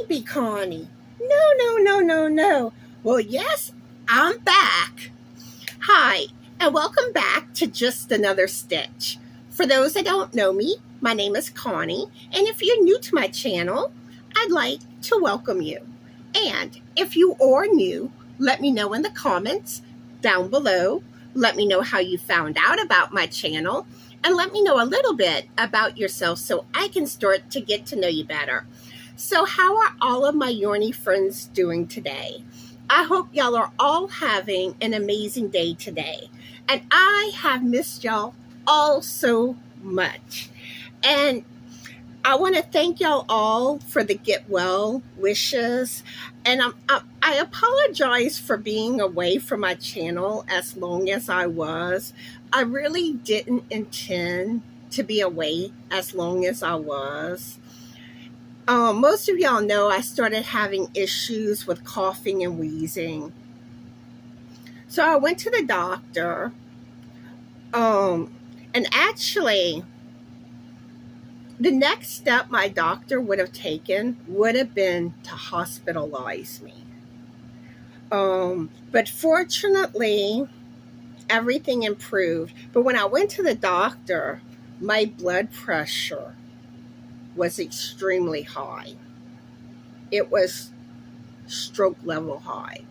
be Connie. No. Well, yes, I'm back. Hi, and welcome back to Just Another Stitch. For those that don't know me, my name is Connie, and if you're new to my channel, I'd like to welcome you. And if you are new, let me know in the comments down below. Let me know how you found out about my channel, and let me know a little bit about yourself so I can start to get to know you better. So how are all of my yarny friends doing today? I hope y'all are all having an amazing day today. And I have missed y'all all so much. And I want to thank y'all all for the get well wishes. And I apologize for being away from my channel as long as I was. I really didn't intend to be away as long as I was. Most of y'all know I started having issues with coughing and wheezing. So I went to the doctor. And actually, the next step my doctor would have taken would have been to hospitalize me. But fortunately, everything improved. But when I went to the doctor, my blood pressure was extremely high. It was stroke level high.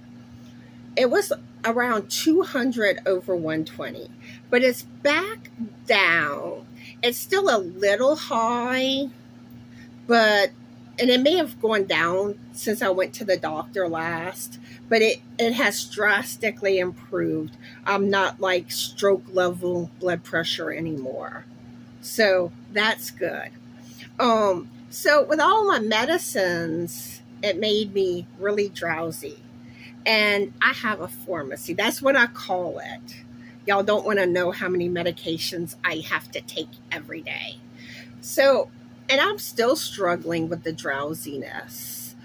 It was around 200 over 120, but it's back down. It's still a little high, and it may have gone down since I went to the doctor last, but it has drastically improved. I'm not like stroke level blood pressure anymore. So that's good. So with all my medicines, it made me really drowsy. And I have a pharmacy. That's what I call it. Y'all don't want to know how many medications I have to take every day. So, and I'm still struggling with the drowsiness.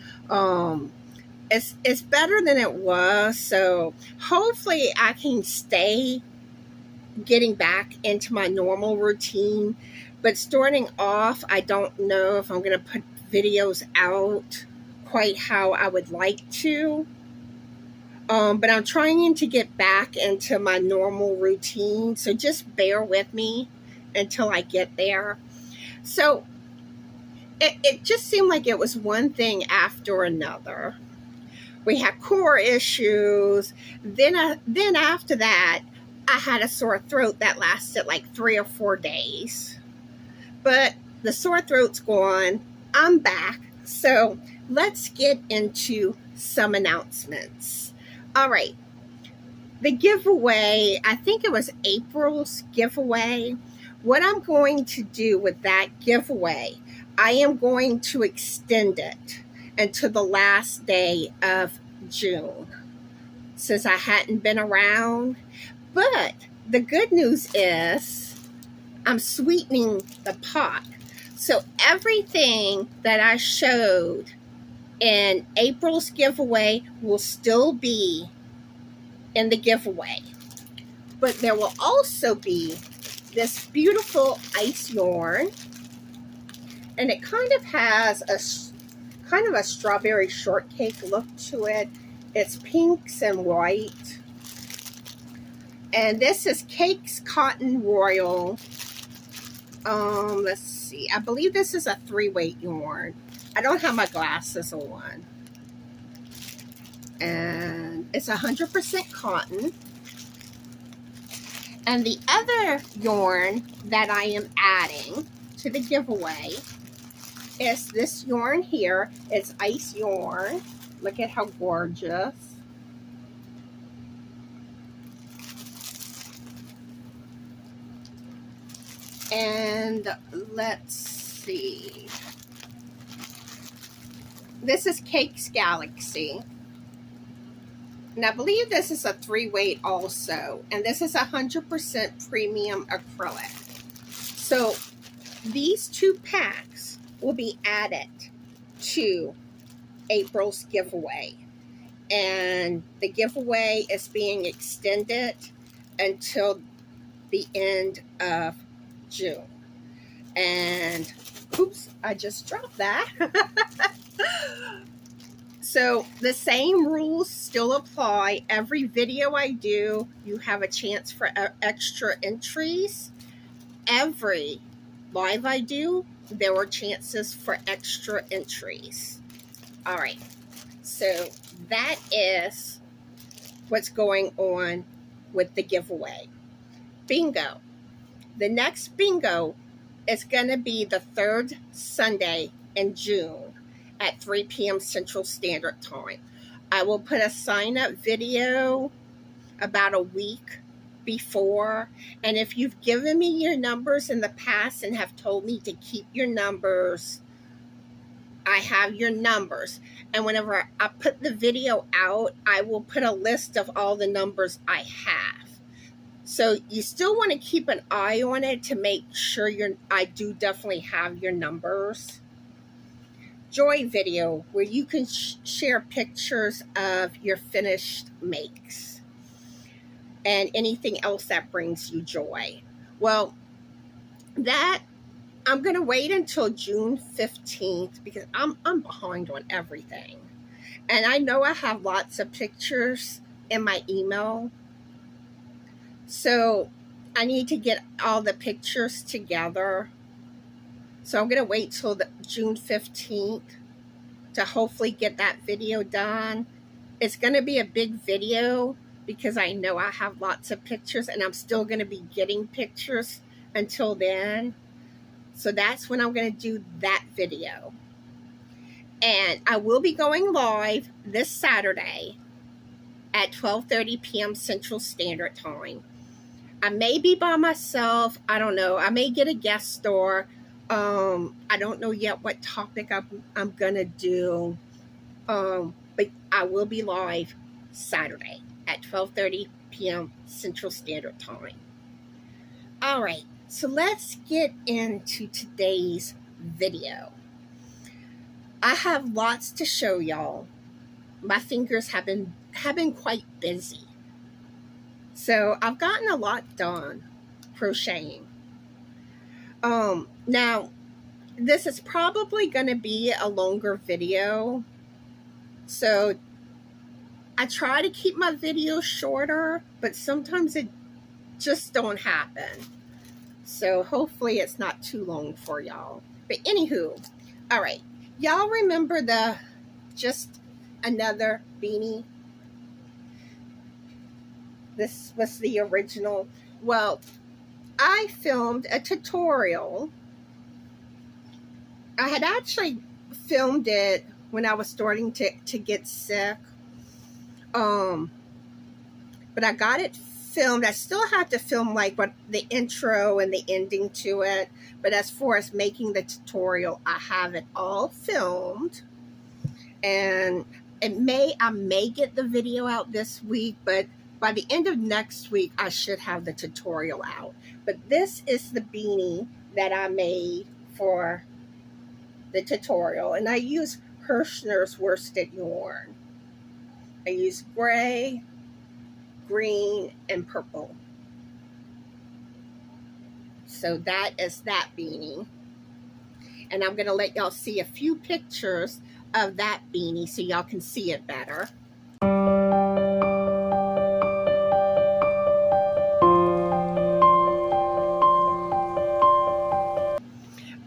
It's better than it was. So hopefully I can stay getting back into my normal routine. But starting off, I don't know if I'm going to put videos out quite how I would like to. But I'm trying to get back into my normal routine. So just bear with me until I get there. So it just seemed like it was one thing after another. We had core issues. Then after that, I had a sore throat that lasted like 3 or 4 days. But the sore throat's gone. I'm back. So let's get into some announcements. All right. The giveaway, I think it was April's giveaway. What I'm going to do with that giveaway, I am going to extend it until the last day of June, since I hadn't been around. But the good news is I'm sweetening the pot. So everything that I showed in April's giveaway will still be in the giveaway. But there will also be this beautiful ice yarn. And it kind of has a strawberry shortcake look to it. It's pinks and white. And this is Cakes Cotton Royal. Let's see. I believe this is a 3-weight yarn. I don't have my glasses on. And it's 100% cotton. And the other yarn that I am adding to the giveaway is this yarn here. It's ice yarn. Look at how gorgeous. And let's see. This is Cakes Galaxy. And I believe this is a 3-weight also. And this is 100% premium acrylic. So these 2 packs will be added to April's giveaway. And the giveaway is being extended until the end of June. And Oops, I just dropped that. So the same rules still apply. Every video I do, you have a chance for extra entries. Every live I do, there were chances for extra entries. All right, so that is what's going on with the giveaway. Bingo. The next bingo is going to be the third Sunday in June at 3 p.m. Central Standard Time. I will put a sign-up video about a week before, and if you've given me your numbers in the past and have told me to keep your numbers, I have your numbers. And whenever I put the video out, I will put a list of all the numbers I have. So you still want to keep an eye on it to make sure I do definitely have your numbers. Joy video, where you can share pictures of your finished makes and anything else that brings you joy. Well, that I'm going to wait until June 15th because I'm behind on everything. And I know I have lots of pictures in my email. So I need to get all the pictures together. So I'm going to wait till June 15th to hopefully get that video done. It's going to be a big video because I know I have lots of pictures and I'm still going to be getting pictures until then. So that's when I'm going to do that video. And I will be going live this Saturday at 12:30 p.m. Central Standard Time. I may be by myself. I don't know. I may get a guest star. I don't know yet what topic I'm going to do. But I will be live Saturday at 12:30 p.m. Central Standard Time. All right. So let's get into today's video. I have lots to show y'all. My fingers have been quite busy. So I've gotten a lot done crocheting. Now, this is probably going to be a longer video. So I try to keep my videos shorter, but sometimes it just don't happen. So hopefully it's not too long for y'all. But anywho, all right. Y'all remember the Just Another Beanie? This was the original. Well, I filmed a tutorial. I had actually filmed it when I was starting to get sick. But I got it filmed. I still have to film like what the intro and the ending to it. But as far as making the tutorial, I have it all filmed. And I may get the video out this week, but by the end of next week, I should have the tutorial out. But this is the beanie that I made for the tutorial. And I use Hirschner's worsted yarn. I use gray, green, and purple. So that is that beanie. And I'm going to let y'all see a few pictures of that beanie so y'all can see it better.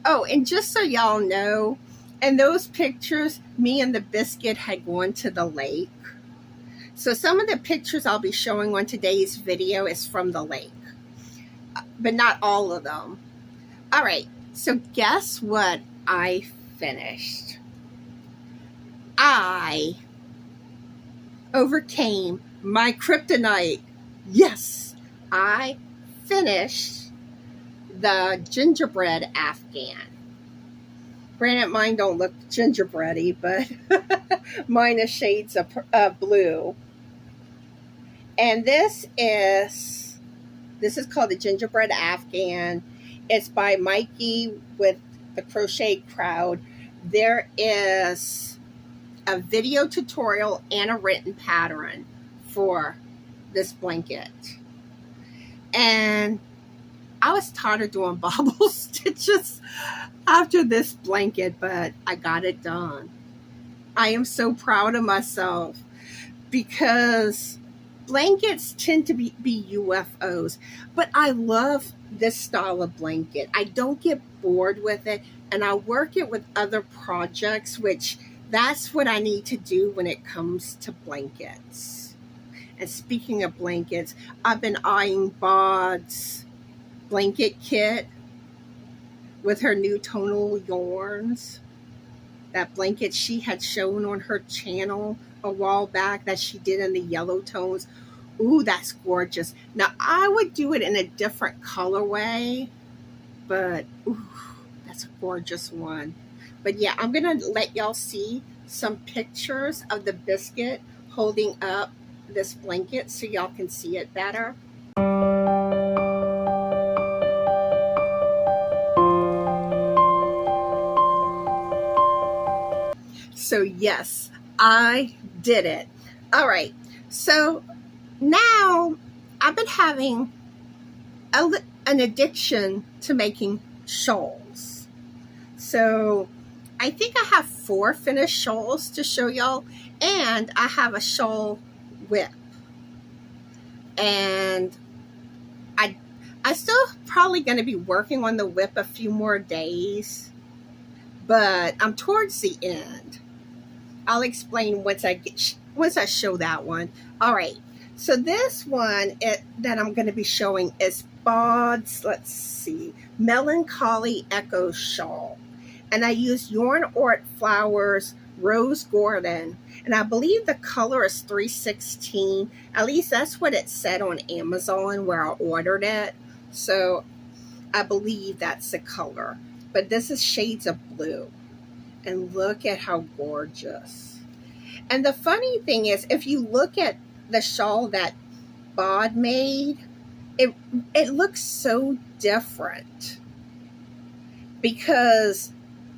Oh, and just so y'all know, in those pictures, me and the biscuit had gone to the lake. So some of the pictures I'll be showing on today's video is from the lake, but not all of them. All right, so guess what I finished? I overcame my kryptonite. Yes, I finished the gingerbread Afghan. Granted, mine don't look gingerbready, but mine is shades of blue. And this is called the Gingerbread Afghan. It's by Mikey with the Crochet Crowd. There is a video tutorial and a written pattern for this blanket. And I was tired of doing bobble stitches after this blanket, but I got it done. I am so proud of myself because blankets tend to be UFOs, but I love this style of blanket. I don't get bored with it, and I work it with other projects, which that's what I need to do when it comes to blankets. And speaking of blankets, I've been eyeing Bod's blanket kit with her new tonal yarns. That blanket she had shown on her channel a while back that she did in the yellow tones. Ooh, that's gorgeous. Now, I would do it in a different colorway, but ooh, that's a gorgeous one. But yeah, I'm going to let y'all see some pictures of the biscuit holding up this blanket so y'all can see it better. So yes, I did it. All right. So now I've been having an addiction to making shawls. So I think I have 4 finished shawls to show y'all, and I have a shawl WIP. And I still probably going to be working on the WIP a few more days, but I'm towards the end. I'll explain once I show that one. All right. So this one that I'm going to be showing is Bod's, let's see, Melancholy Echo Shawl. And I used Yarn Art Flowers Rose Gordon. And I believe the color is 316. At least that's what it said on Amazon where I ordered it. So I believe that's the color. But this is shades of blue. And look at how gorgeous. And the funny thing is, if you look at the shawl that Bod made, it looks so different. Because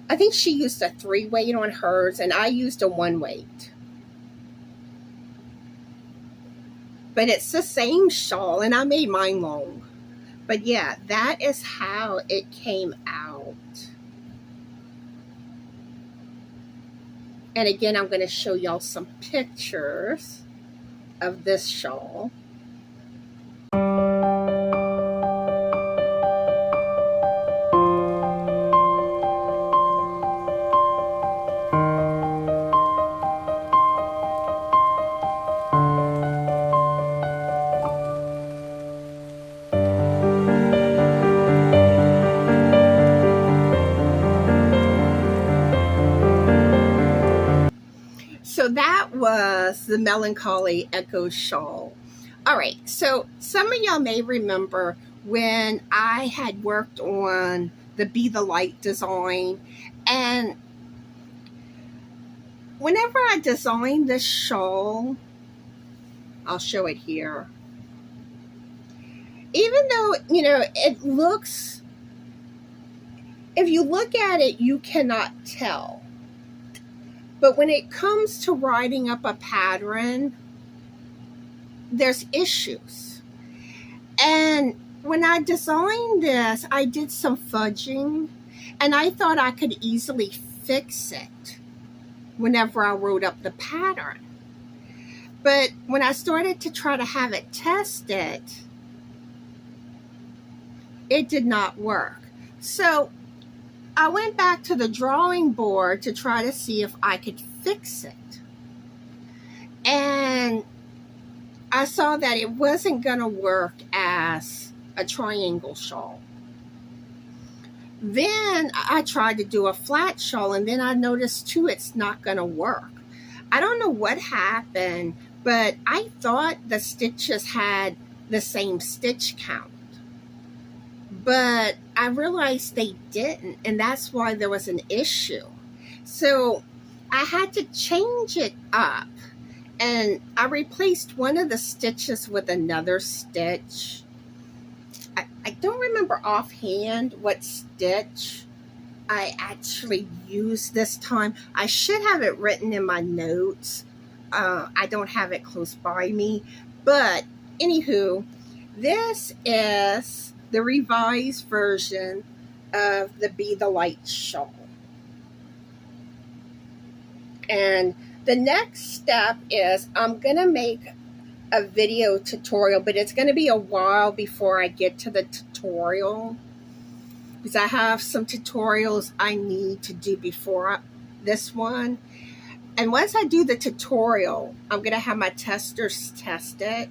I think she used a 3-weight on hers, and I used a 1-weight. But it's the same shawl, and I made mine long. But yeah, that is how it came out. And again, I'm going to show y'all some pictures of this shawl. So that was the Melancholy Echo Shawl. All right, so some of y'all may remember when I had worked on the Be the Light design, and whenever I designed this shawl, I'll show it here. Even though, you know, it looks, if you look at it, you cannot tell. But when it comes to writing up a pattern, there's issues. And when I designed this, I did some fudging, and I thought I could easily fix it whenever I wrote up the pattern. But when I started to try to have it tested, it did not work. So I went back to the drawing board to try to see if I could fix it. And I saw that it wasn't going to work as a triangle shawl. Then I tried to do a flat shawl, and then I noticed too it's not going to work. I don't know what happened, but I thought the stitches had the same stitch count. But I realized they didn't, and that's why there was an issue. So I had to change it up, and I replaced one of the stitches with another stitch. I don't remember offhand what stitch I actually used this time. I should have it written in my notes. I don't have it close by me. But anywho, this is the revised version of the Be the Light shawl. And the next step is I'm going to make a video tutorial, but it's going to be a while before I get to the tutorial, because I have some tutorials I need to do before this one. And once I do the tutorial, I'm going to have my testers test it.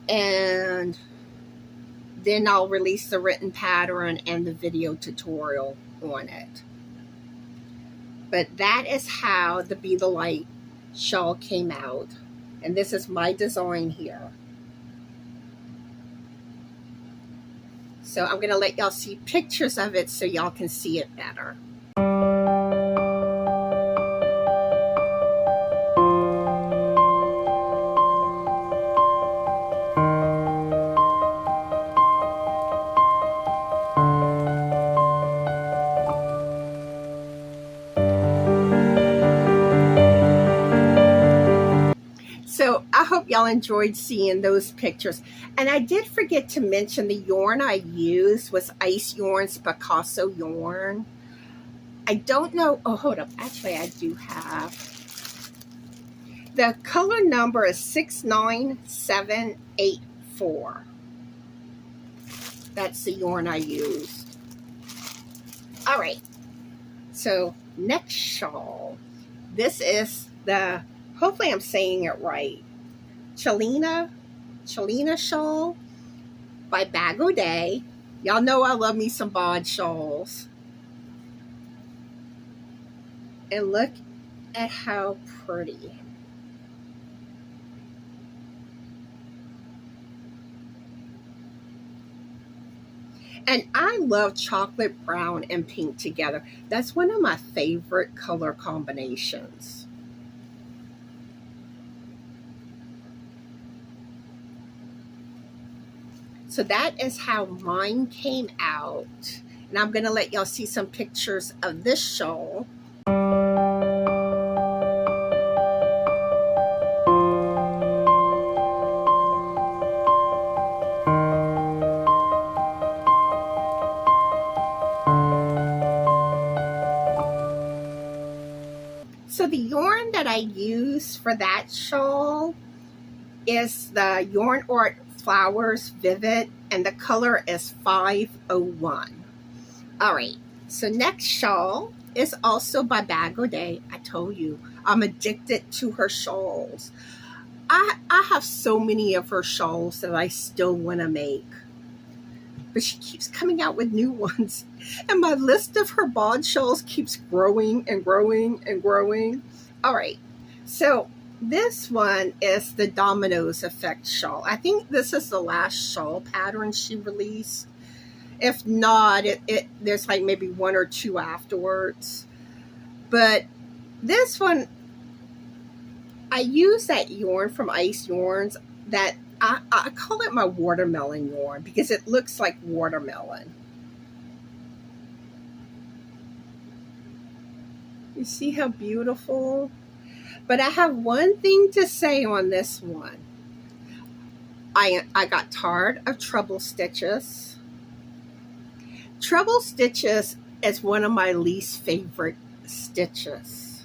And then I'll release the written pattern and the video tutorial on it. But that is how the Be the Light shawl came out. And this is my design here. So I'm going to let y'all see pictures of it so y'all can see it better. So I hope y'all enjoyed seeing those pictures. And I did forget to mention the yarn I used was Ice Yarn's Picasso yarn. I don't know. Oh, hold up. Actually, I do have. The color number is 69784. That's the yarn I used. All right. So next shawl. This is the, hopefully I'm saying it right, Chalina shawl by Bag O' Day. Y'all know I love me some bod shawls. And look at how pretty. And I love chocolate brown and pink together. That's one of my favorite color combinations. So that is how mine came out. And I'm going to let y'all see some pictures of this shawl. So the yarn that I use for that shawl is the Yarn Art Flowers Vivid, and the color is 501. All right, so next shawl is also by Bag O' Day. I told you, I'm addicted to her shawls. I have so many of her shawls that I still want to make. But she keeps coming out with new ones. And my list of her bod shawls keeps growing and growing and growing. All right, so this one is the Domino's Effect shawl. I think this is the last shawl pattern she released. If not, there's like maybe one or two afterwards. But this one, I use that yarn from Ice Yarns that I call it my watermelon yarn because it looks like watermelon. You see how beautiful? But I have one thing to say on this one. I got tired of treble stitches. Treble stitches is one of my least favorite stitches.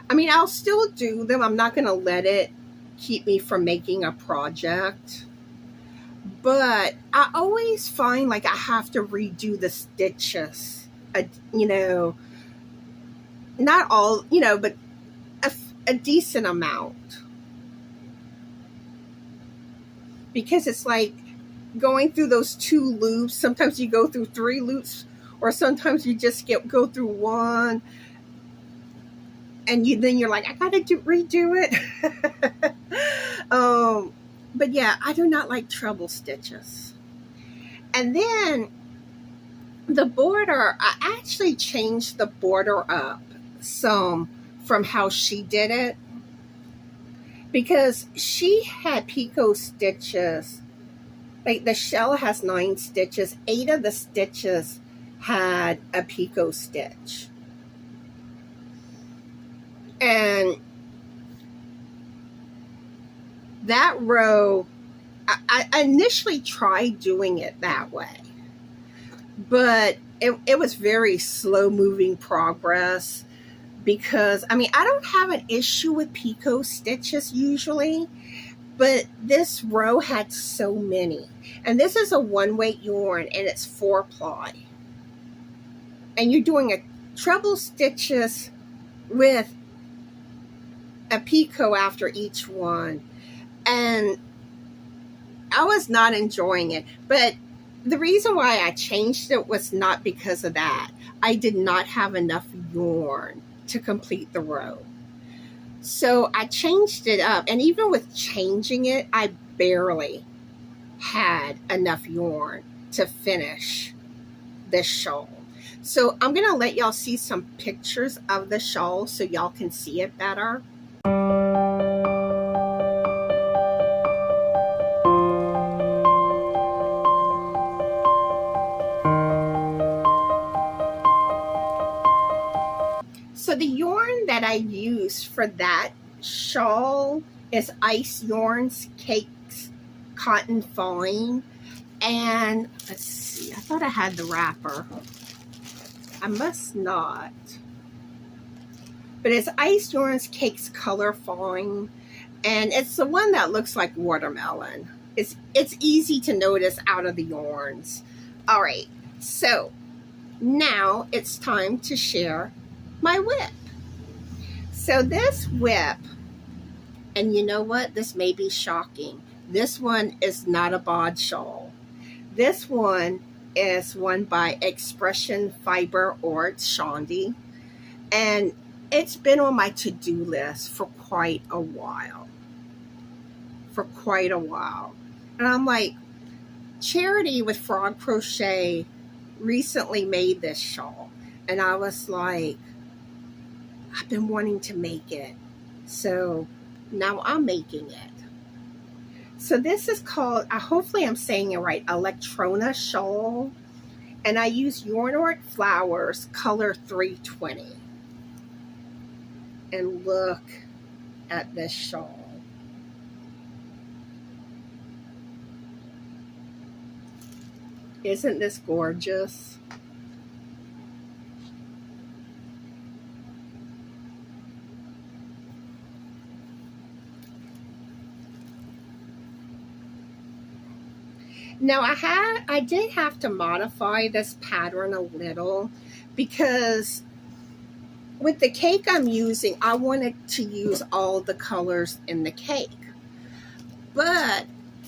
I mean, I'll still do them. I'm not going to let it keep me from making a project. But I always find like I have to redo the stitches. You know, not all, you know, but a decent amount. Because it's like going through those 2 loops. Sometimes you go through 3 loops, or sometimes you just go through 1. And then you're like, I gotta redo it. But yeah, I do not like treble stitches. And then the border, I actually changed the border up some from how she did it, because she had picot stitches. Like the shell has 9 stitches. 8 of the stitches had a picot stitch. And that row, I initially tried doing it that way, but it was very slow moving progress because, I mean, I don't have an issue with picot stitches usually, but this row had so many. And this is a 1-weight yarn and it's 4-ply. And you're doing a treble stitches with a picot after each one. And I was not enjoying it. But the reason why I changed it was not because of that. I did not have enough yarn to complete the row. So I changed it up. And even with changing it, I barely had enough yarn to finish this shawl. So I'm going to let y'all see some pictures of the shawl so y'all can see it better. So the yarn that I used for that shawl is Ice Yarns Cakes Cotton Fine. And let's see, I thought I had the wrapper. I must not. But it's Ice Yarns Cakes Color Fine. And it's the one that looks like watermelon. It's easy to notice out of the yarns. All right, so now it's time to share my WIP. So this WIP, and you know what? This may be shocking. This one is not a bod shawl. This one is one by Expression Fiber Arts Shandi. And it's been on my to-do list for quite a while. And I'm like, Charity with Frog Crochet recently made this shawl. And I was like, I've been wanting to make it. So now I'm making it. So this is called, hopefully I'm saying it right, Alectrona Shawl. And I use Yarn Art Flowers, color 320. And look at this shawl. Isn't this gorgeous? Now I did have to modify this pattern a little because with the cake I'm using, I wanted to use all the colors in the cake. But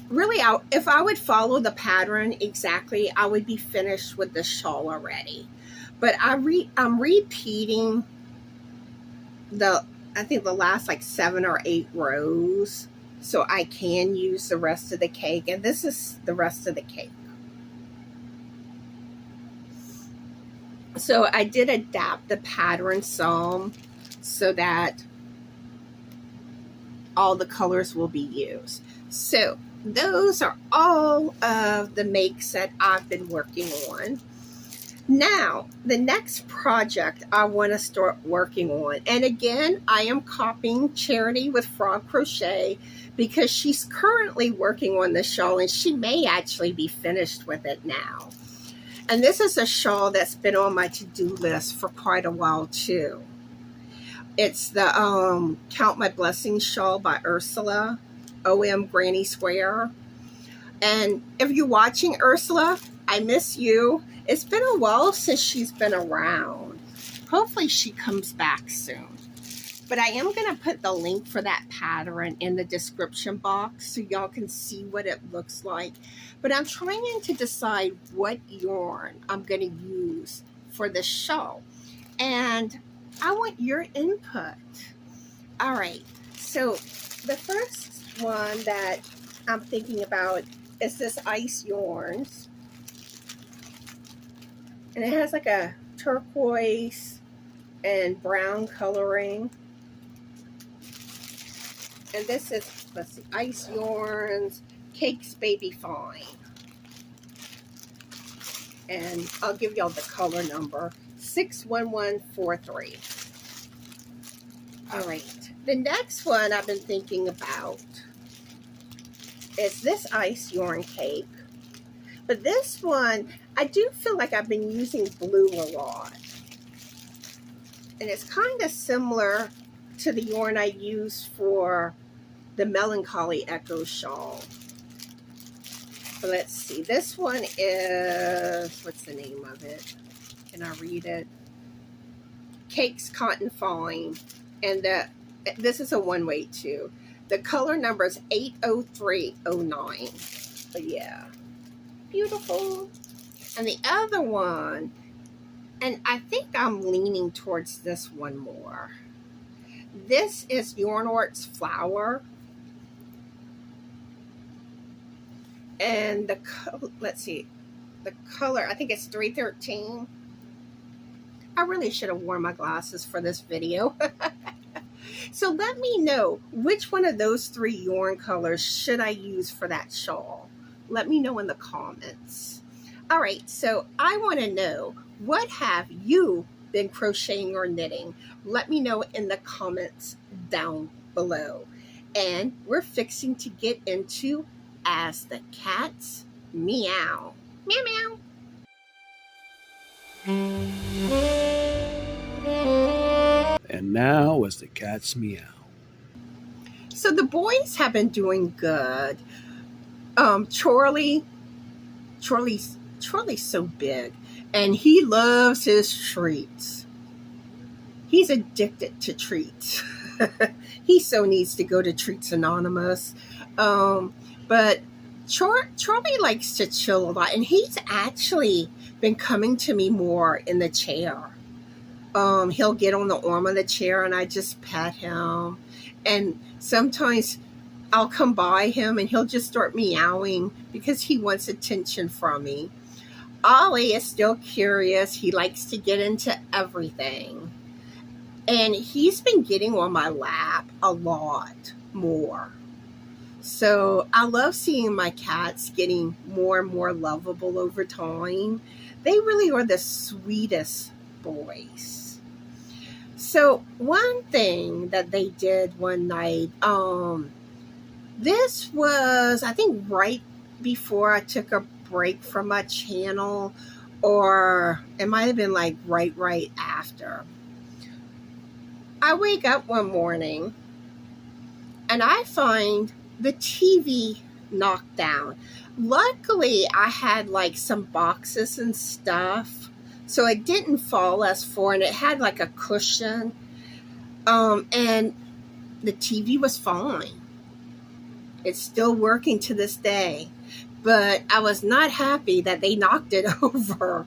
really, if I would follow the pattern exactly, I would be finished with the shawl already. But I'm repeating I think the last like 7 or 8 rows, so I can use the rest of the cake. And this is the rest of the cake. So I did adapt the pattern some so that all the colors will be used. So those are all of the makes that I've been working on. Now, the next project I want to start working on, and again, I am copying Charity with Frog Crochet because she's currently working on the shawl and she may actually be finished with it now. And this is a shawl that's been on my to-do list for quite a while too. It's the Count My Blessings shawl by Ursula, OM Granny Square. And if you're watching, Ursula, I miss you. It's been a while since she's been around. Hopefully she comes back soon. But I am going to put the link for that pattern in the description box so y'all can see what it looks like. But I'm trying to decide what yarn I'm going to use for the shawl. And I want your input. All right. So the first one that I'm thinking about is this Ice Yarns. And it has like a turquoise and brown coloring. And this is, let's see, Ice Yarns, Cakes Baby Fine. And I'll give y'all the color number, 61143. All right, the next one I've been thinking about is this ice yarn cake. But this one, I do feel like I've been using blue a lot. And it's kind of similar to the yarn I use for the Melancholy Echo shawl. But let's see. This one is, what's the name of it? Can I read it? Cakes Cotton Fine. And this is a one weight too. The color number is 80309. But yeah. Beautiful. And the other one, and I think I'm leaning towards this one more. This is Yarn Arts Flower. And let's see, the color, I think it's 313. I really should have worn my glasses for this video. So let me know which one of those 3 yarn colors should I use for that shawl. Let me know in the comments. All right, so I want to know, what have you been crocheting or knitting? Let me know in the comments down below. And we're fixing to get into As the Cats Meow. Meow meow. And now as the cats meow. So the boys have been doing good. Charlie's so big, and he loves his treats. He's addicted to treats. He so needs to go to Treats Anonymous. But Charlie likes to chill a lot, and he's actually been coming to me more in the chair. He'll get on the arm of the chair, and I just pet him. And sometimes I'll come by him, and he'll just start meowing because he wants attention from me. Ollie is still curious. He likes to get into everything. And he's been getting on my lap a lot more. So I love seeing my cats getting more and more lovable over time. They really are the sweetest boys. So one thing that they did one night, this was, I think, right before I took a break from my channel, or it might have been like right after. I wake up one morning and I find the TV knocked down. Luckily, I had like some boxes and stuff, so it didn't fall as far, and it had like a cushion, and the TV was fine. It's still working to this day, but I was not happy that they knocked it over.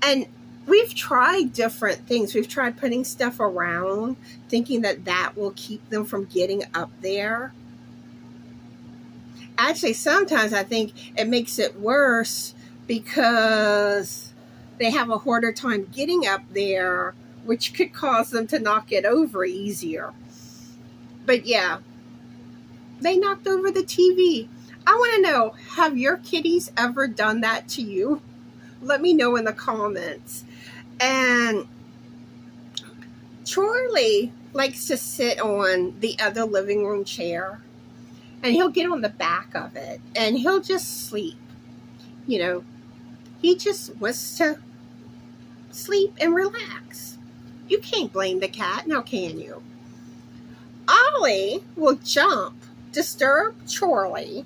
And we've tried different things. We've tried putting stuff around, thinking that that will keep them from getting up there. Actually, sometimes I think it makes it worse because they have a harder time getting up there, which could cause them to knock it over easier. But yeah, they knocked over the TV. I want to know, have your kitties ever done that to you? Let me know in the comments. And Charlie likes to sit on the other living room chair, and he'll get on the back of it, and he'll just sleep. You know, he just wants to sleep and relax. You can't blame the cat, now can you? Ollie will jump, disturb Charlie,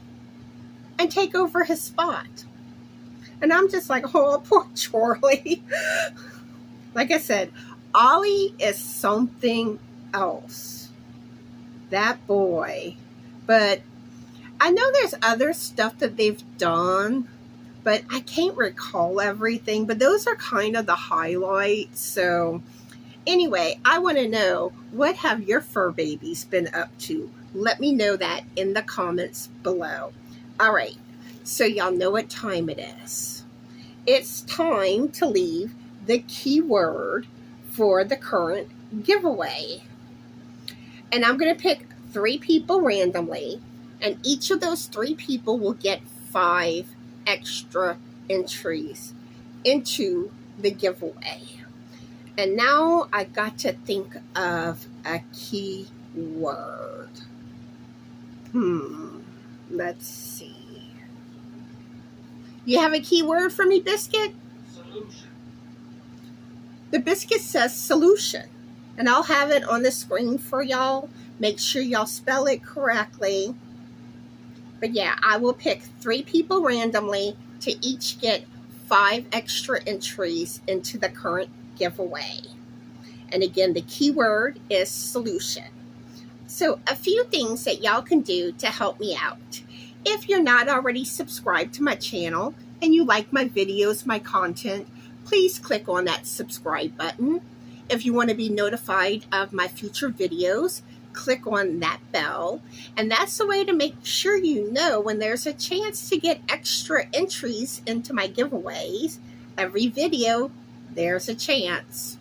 and take over his spot. And I'm just like, oh, poor Charlie. Like I said, Ollie is something else. That boy. But I know there's other stuff that they've done, but I can't recall everything. But those are kind of the highlights. So anyway, I want to know, what have your fur babies been up to? Let me know that in the comments below. All right, so y'all know what time it is. It's time to leave the keyword for the current giveaway. And I'm going to pick 3 people randomly, and each of those 3 people will get 5 extra entries into the giveaway. And now I got to think of a keyword. Let's see. You have a keyword for me, Biscuit? Solution. The Biscuit says solution. And I'll have it on the screen for y'all. Make sure y'all spell it correctly. But yeah, I will pick 3 people randomly to each get 5 extra entries into the current giveaway. And again, the keyword is solution. So a few things that y'all can do to help me out. If you're not already subscribed to my channel and you like my videos, my content, please click on that subscribe button. If you want to be notified of my future videos, click on that bell. And that's the way to make sure you know when there's a chance to get extra entries into my giveaways. Every video, there's a chance.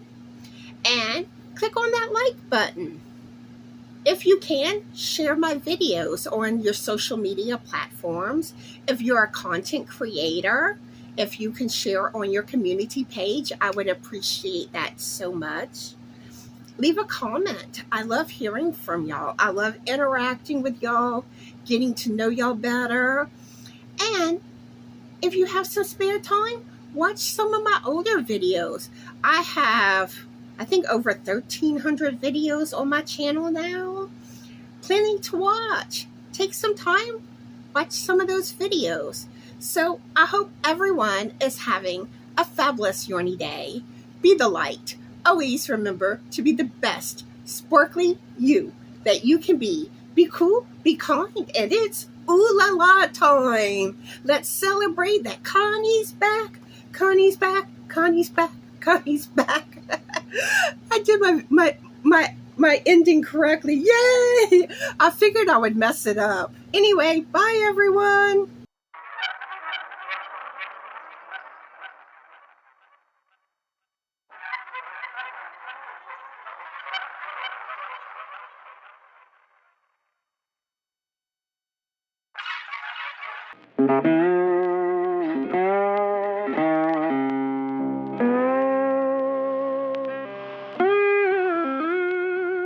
And click on that like button. If you can, share my videos on your social media platforms. If you're a content creator, if you can share on your community page, I would appreciate that so much. Leave a comment. I love hearing from y'all. I love interacting with y'all, getting to know y'all better. And if you have some spare time, watch some of my older videos. I have, I think, over 1,300 videos on my channel now. Plenty to watch. Take some time, watch some of those videos. So I hope everyone is having a fabulous Yorny day. Be the light. Always remember to be the best, sparkly you that you can be. Be cool, be kind, and it's ooh la la time. Let's celebrate that Connie's back. Connie's back. Connie's back. Connie's back. I did my ending correctly. Yay! I figured I would mess it up. Anyway, bye everyone.